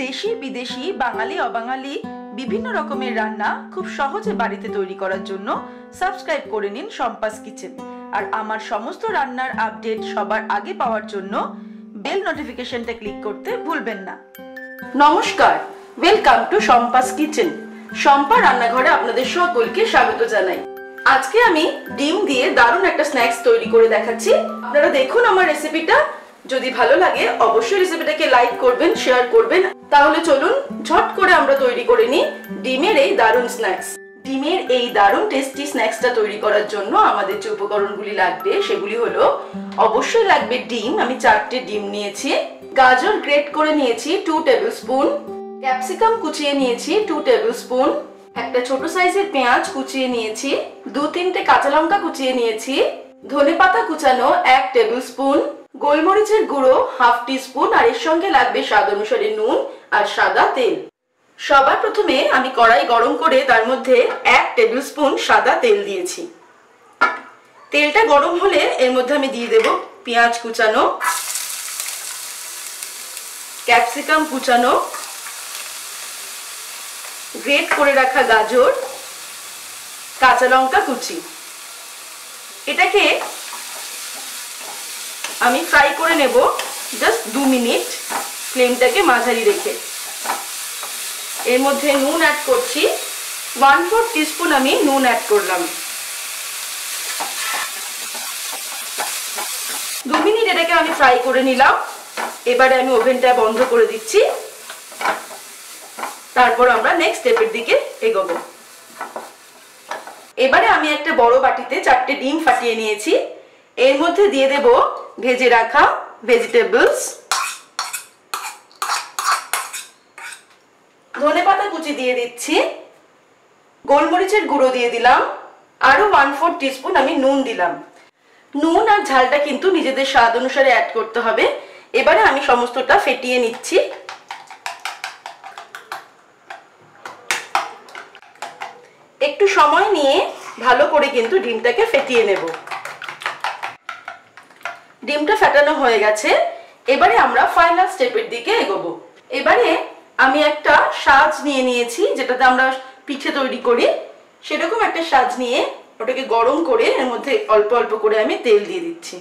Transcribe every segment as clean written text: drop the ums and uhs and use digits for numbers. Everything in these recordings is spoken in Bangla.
দেশি বিদেশি বাঙালি অবাঙালি বিভিন্ন রকমের রান্না খুব সহজে বাড়িতে তৈরি করার জন্য সাবস্ক্রাইব করে নিন শম্পাস কিচেন। আর আমার সমস্ত রান্নার আপডেট সবার আগে পাওয়ার জন্য বেল নোটিফিকেশনটা ক্লিক করতে ভুলবেন না। নমস্কার, welcome to Shampa's kitchen. Shampa রান্নাঘরে আপনাদের সকলকে স্বাগত জানাই। আজকে আমি ডিম দিয়ে দারুণ একটা স্ন্যাক্স তৈরি করে দেখাচ্ছি। আপনারা দেখুন আমার রেসিপিটা। যদি ভালো লাগে অবশ্যই রেসিপিটাকে লাইক করবেন, শেয়ার করবেন। তাহলে চলুন ঝট করে আমরা তৈরি করে নিই ডিমের এই দারুণ স্ন্যাক্স। ডিমের এই দারুণ টেস্টি স্ন্যাক্সটা তৈরি করার জন্য আমাদের যে উপকরণগুলি লাগবে সেগুলি হলো, অবশ্যই লাগবে ডিম। আমি 4টে ডিম নিয়েছি। গাজর গ্রেট করে নিয়েছি 2 টেবিল স্পুন। ক্যাপসিকাম কুচিয়ে নিয়েছি 2 টেবিল স্পুন। একটা ছোট সাইজের পেঁয়াজ কুচিয়ে নিয়েছি। 2-3টে কাঁচা লঙ্কা কুচিয়ে নিয়েছি। ধনেপাতা কুচানো 1 টেবিল স্পুন। গোলমরিচের গুঁড়ো 1/2 টিস্পুন। আর এর সঙ্গে লাগবে স্বাদ অনুসারে নুন আর সাদা তেল। সবার প্রথমে আমি কড়াই গরম করে তার মধ্যে 1 টেবিল স্পুন সাদা তেল দিয়েছি। তেলটা গরম হলে এর মধ্যে আমি দিয়ে দেব পেঁয়াজ কুচানো, ক্যাপসিকাম কুচানো, গ্রেট করে রাখা গাজর, কাঁচা লঙ্কা কুচি। এটাকে আমি ফ্রাই করে নেব জাস্ট 2 মিনিট, ফ্লেমটাকে মাঝারি রেখে। এর মধ্যে নুন অ্যাড করছি। 1/4 টিস্পুন আমি নুন অ্যাড করলাম। 2 মিনিট এটাকে আমি ফ্রাই করে নিলাম। এবারে আমি ওভেনটা বন্ধ করে দিচ্ছি। তারপর আমরা নেক্সট স্টেপের দিকে এগোবো। এবারে আমি একটা বড় বাটিতে 4টে ডিম ফাটিয়ে নিয়েছি। এর মধ্যে দিয়ে দেব ভেজে রাখা ভেজিটেবলস। ধনেপাতা কুচি দিয়ে দিচ্ছি। গোলমরিচের গুঁড়ো দিয়ে দিলাম। আরো 1/4 টিস্পুন আমি নুন দিলাম। নুন আর ঝালটা কিন্তু নিজেদের স্বাদ অনুসারে অ্যাড করতে হবে। এবারে আমি সমস্তটা ফেটিয়ে নিচ্ছি। একটু সময় নিয়ে ভালো করে কিন্তু ডিমটাকে ফেটিয়ে নেব। ডিমটা ফেটানো হয়ে গেছে। এবারে আমরা ফাইনাল স্টেপের দিকে এগোবো। এবারে আমি একটা সাজ নিয়ে নিয়েছি, যেটাতে আমরা পিঠে তৈরি করি। সেরকম একটা সাজ নিয়ে ওটাকে গরম করে এর মধ্যে অল্প অল্প করে আমি তেল দিয়ে দিচ্ছি।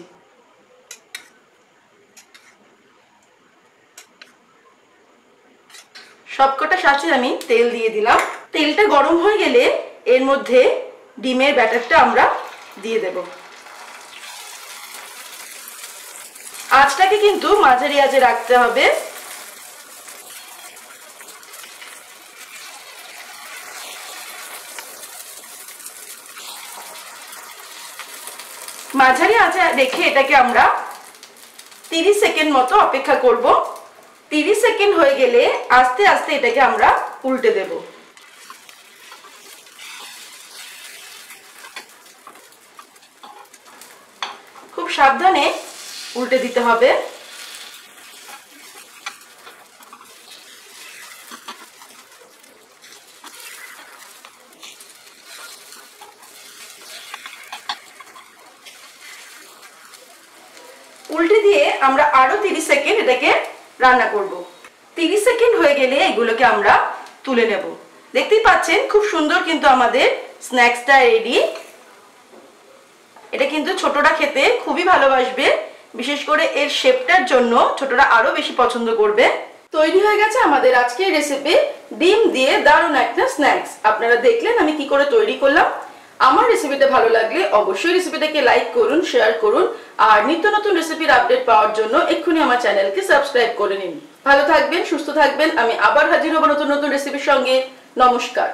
সবকটা সাজে আমি তেল দিয়ে দিলাম। তেলটা গরম হয়ে গেলে এর মধ্যে ডিমের ব্যাটারটা আমরা দিয়ে দেব। আঁচটাকে কিন্তু মাঝারি আঁচে রাখতে হবে। মাঝারি আঁচে রেখে এটাকে আমরা 30 সেকেন্ড মতো অপেক্ষা করব। 30 সেকেন্ড হয়ে গেলে আস্তে আস্তে এটাকে আমরা উল্টে দেব। খুব সাবধানে উল্টে দিতে হবে। উল্টে দিয়ে আমরা আরো 30 সেকেন্ড এটাকে রান্না করব। 30 সেকেন্ড হয়ে গেলে এগুলোকে আমরা তুলে নেব। দেখতেই পাচ্ছেন খুব সুন্দর কিন্তু আমাদের স্ন্যাক্সটা রেডি। এটা কিন্তু ছোটরা খেতে খুবই ভালোবাসবে। বিশেষ করে এর শেপটার জন্য ছোটরা আরো বেশি পছন্দ করবে। তৈরি হয়ে গেছে আমাদের আজকের রেসিপি ডিম দিয়ে দারুণ একটা স্ন্যাক্স। আপনারা দেখলেন আমি কি করে তৈরি করলাম। আমার রেসিপিটা ভালো লাগলে অবশ্যই রেসিপিটাকে লাইক করুন, শেয়ার করুন। আর নিত্য নতুন রেসিপির আপডেট পাওয়ার জন্য এক্ষুনি আমার চ্যানেলকে সাবস্ক্রাইব করে নিন। ভালো থাকবেন, সুস্থ থাকবেন। আমি আবার হাজির হব নতুন নতুন রেসিপির সঙ্গে। নমস্কার।